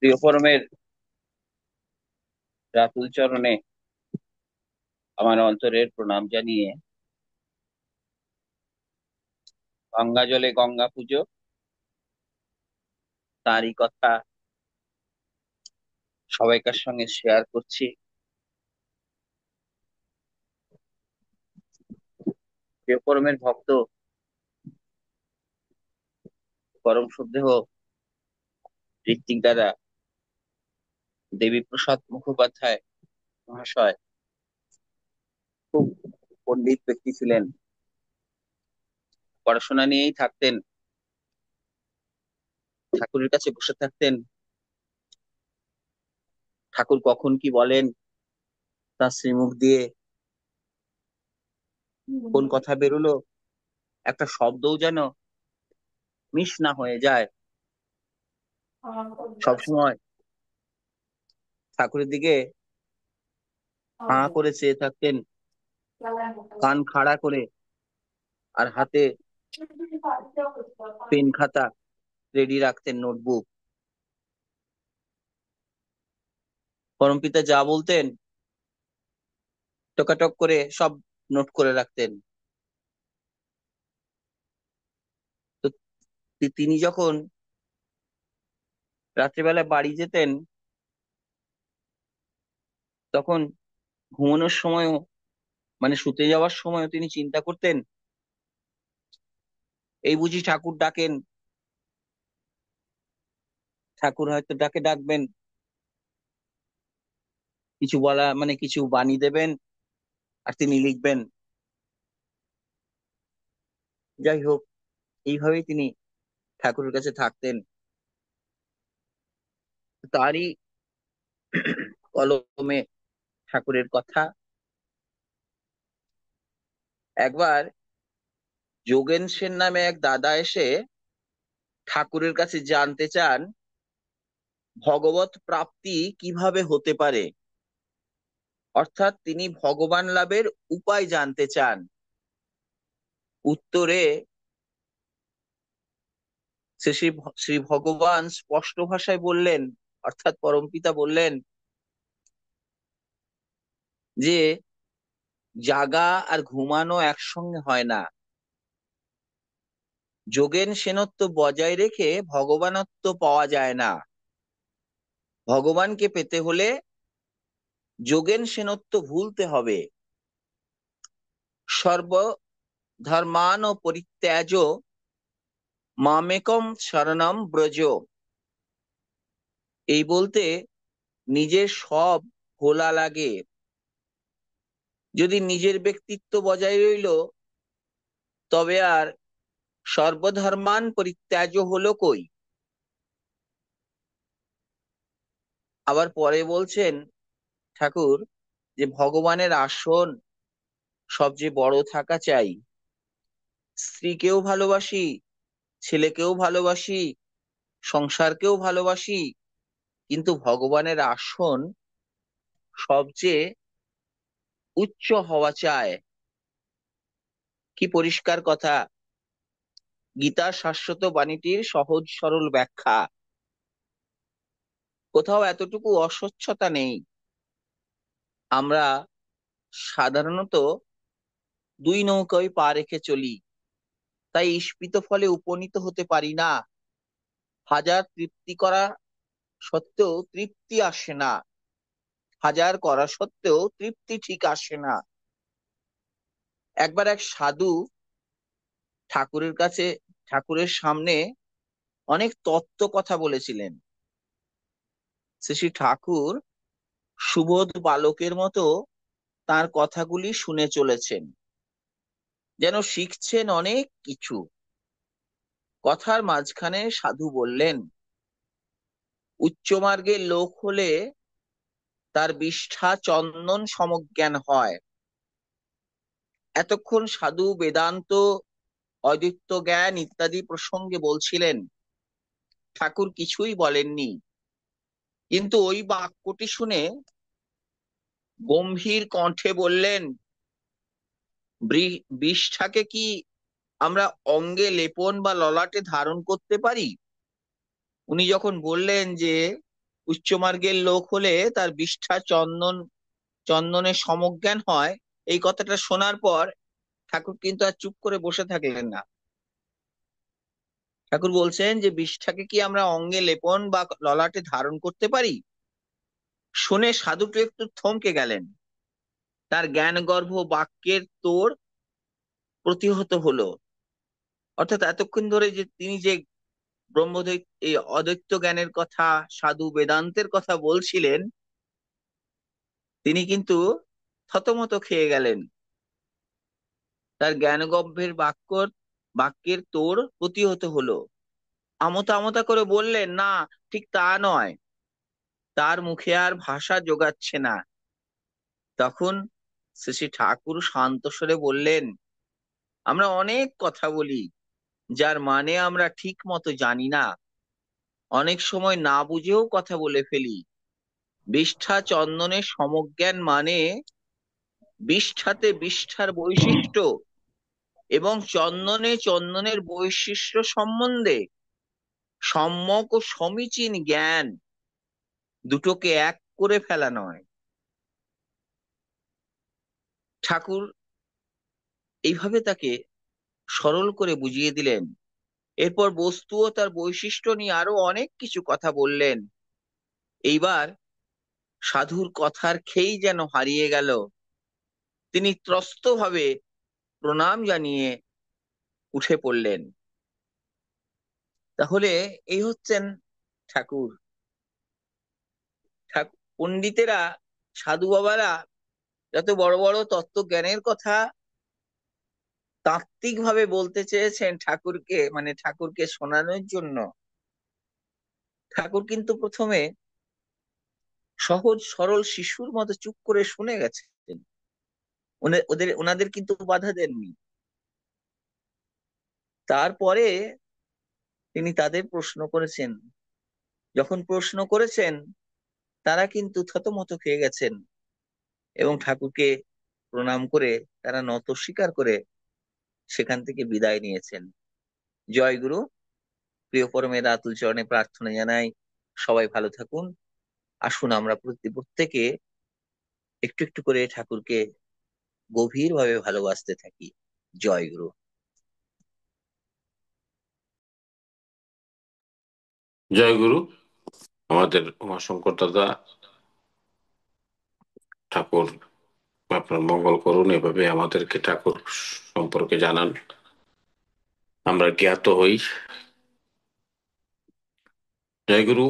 প্রিয় পরমের রাতুল চরণে আমার অন্তরের প্রণাম জানিয়ে গঙ্গা জলে গঙ্গা পুজো তারই কথা সবাইকার সঙ্গে শেয়ার করছি। প্রিয় পরমের ভক্ত পরম শ্রদ্ধেয় ঋত্বিক দাদা দেবীপ্রসাদ মুখোপাধ্যায় মহাশয় খুব পণ্ডিত ব্যক্তি ছিলেন। পড়াশোনা নিয়েই থাকতেন, ঠাকুরের কাছে বসে থাকতেন। ঠাকুর কখন কি বলেন তার শ্রীমুখ দিয়ে কোন কথা বেরোলো, একটা শব্দও যেন মিস না হয়ে যায়। সবসময় ঠাকুরের দিকে হাঁ করে চেয়ে থাকতেন, কান খাড়া করে, আর হাতে পেন খাতা রেডি রাখতেন, নোটবুক। পরমপিতা যা বলতেন টকাটক করে সব নোট করে রাখতেন। তো তিনি যখন রাত্রিবেলা বাড়ি যেতেন তখন ঘুমানোর সময়ও, মানে শুতে যাওয়ার সময়ও তিনি চিন্তা করতেন, এই বুঝি ঠাকুর ডাকেন, ঠাকুর হয়তো ডাকবেন, কিছু বলা মানে কিছু বাণী দেবেন আর তিনি লিখবেন। যাই হোক, এইভাবেই তিনি ঠাকুরের কাছে থাকতেন। তারই কলমে ঠাকুরের কথা। একবার যোগেন সেন নামে এক দাদা এসে ঠাকুরের কাছে জানতে চান ভগবত প্রাপ্তি কিভাবে হতে পারে, অর্থাৎ তিনি ভগবান লাভের উপায় জানতে চান। উত্তরে শ্রী শ্রী ভগবান স্পষ্ট ভাষায় বললেন, অর্থাৎ পরমপিতা বললেন যে জাগা আর ঘুমানো একসঙ্গে হয় না। যোগেন সেনত্ব বজায় রেখে ভগবানত্ব পাওয়া যায় না। ভগবানকে পেতে হলে যোগেন সেনত্ব ভুলতে হবে। সর্ব ধর্মান ও পরিত্যাজ মামেকম শরণম ব্রজ। এই বলতে নিজের সব ভোলা লাগে। যদি নিজের ব্যক্তিত্ব বজায় রইল তবে আর সর্বধর্মান পরিত্যাজ হলো কই। আবার পরে বলছেন ঠাকুর যে ভগবানের আসন সবচেয়ে বড় থাকা চাই। স্ত্রীকেও ভালোবাসি, ছেলেকেও ভালোবাসি, সংসারকেও ভালোবাসি, কিন্তু ভগবানের আসন সবচেয়ে উচ্চ হওয়া চায়। কি পরিষ্কার কথা! গীতার শাশ্বত বাণীটির সহজ সরল ব্যাখ্যা। কোথাও এতটুকু অস্বচ্ছতা নেই। আমরা সাধারণত দুই নৌকায় পা রেখে চলি, তাই ইস্পিত ফলে উপনীত হতে পারি না। হাজার তৃপ্তি করা সত্ত্বেও তৃপ্তি আসে না, হাজার করা সত্ত্বেও তৃপ্তি ঠিক আসে না। একবার এক সাধু ঠাকুরের কাছে, ঠাকুরের সামনে অনেক তত্ত্ব কথা বলেছিলেন। শ্রী ঠাকুর সুবোধ বালকের মতো তার কথাগুলি শুনে চলেছেন, যেন শিখছেন অনেক কিছু। কথার মাঝখানে সাধু বললেন, উচ্চ মার্গের লোক হলে তার বিষ্ঠা চন্দন সমজ্ঞান হয়। এতক্ষণ সাধু বেদান্ত, অদ্বৈত জ্ঞান ইত্যাদি প্রসঙ্গে বলছিলেন, ঠাকুর কিছুই বলেননি। কিন্তু ওই বাক্যটি শুনে গম্ভীর কণ্ঠে বললেন, বিষ্ঠাকে কি আমরা অঙ্গে লেপন বা ললাটে ধারণ করতে পারি? উনি যখন বললেন যে উচ্চ মার্গের লোক হলে তার বিষ্ঠা চন্দনের সমজ্ঞান হয়, এই কথাটা শোনার পর ঠাকুর কিন্তু আর চুপ করে বসে থাকলেন না। ঠাকুর বলছেন যে বিষ্ঠাকে কি আমরা অঙ্গে লেপন বা ললাটে ধারণ করতে পারি? শুনে সাধুটি একটু থমকে গেলেন। তার জ্ঞানগর্ভ বাক্যের তোড় প্রতিহত হলো। অর্থাৎ এতক্ষণ ধরে যে তিনি যে ব্রহ্মদ্বৈত এই অদ্বৈত জ্ঞানের কথা, সাধু বেদান্তের কথা বলছিলেন, তিনি কিন্তু থতমত খেয়ে গেলেন। তার জ্ঞানগর্ভের বাক্যের তোড় প্রতিহত হলো। আমতা আমতা করে বললেন, না, ঠিক তা নয়। তার মুখে আর ভাষা জোগাচ্ছে না। তখন শ্রী শ্রী ঠাকুর শান্ত স্বরে বললেন, আমরা অনেক কথা বলি যার মানে আমরা ঠিক মতো জানি না। অনেক সময় না বুঝেও কথা বলে ফেলি। বিষ্ঠা চন্দনের সমজ্ঞান মানে বিষ্ঠাতে বিষ্ঠার বৈশিষ্ট্য এবং চন্দনে চন্দনের বৈশিষ্ট্য সম্বন্ধে সম্যক ও সমীচীন জ্ঞান, দুটোকে এক করে ফেলা নয়। ঠাকুর এইভাবে তাকে সরল করে বুঝিয়ে দিলেন। এরপর বস্তু ও তার বৈশিষ্ট্য নিয়ে আরো অনেক কিছু কথা বললেন। এইবার সাধুর কথার খেই যেন হারিয়ে গেল। তিনি ত্রস্ত ভাবে প্রণাম জানিয়ে উঠে পড়লেন। তাহলে এই হচ্ছেন ঠাকুর। পণ্ডিতেরা, সাধু বাবারা যত বড় বড় তত্ত্বজ্ঞানের কথা তাত্ত্বিক ভাবে বলতে চেয়েছেন ঠাকুরকে, মানে ঠাকুরকে শোনানোর জন্য, ঠাকুর কিন্তু প্রথমে সহজ সরল শিশুর মতো চুপ করে শুনে গেছেন। ওনাদের কিন্তু বাধা দেননি। তারপরে তিনি তাদের প্রশ্ন করেছেন। যখন প্রশ্ন করেছেন, তারা কিন্তু থতমত খেয়ে গেছেন এবং ঠাকুরকে প্রণাম করে তারা নত স্বীকার করে সেখান থেকে বিদায় নিয়েছেন। জয় গুরু। প্রিয় পরমের আতুল চরণে প্রার্থনা জানাই সবাই ভালো থাকুন। আসুন আমরা প্রত্যেকে একটু একটু করে ঠাকুরকে গভীরভাবে ভালোবাসতে থাকি। জয় গুরু। জয় গুরু। আমাদের উমাশঙ্কর দাদা, ঠাকুর আপনার মঙ্গল করুন। এভাবে আমাদেরকে ঠাকুর সম্পর্কে জানান, আমরা জ্ঞাত হই। জয় গুরু।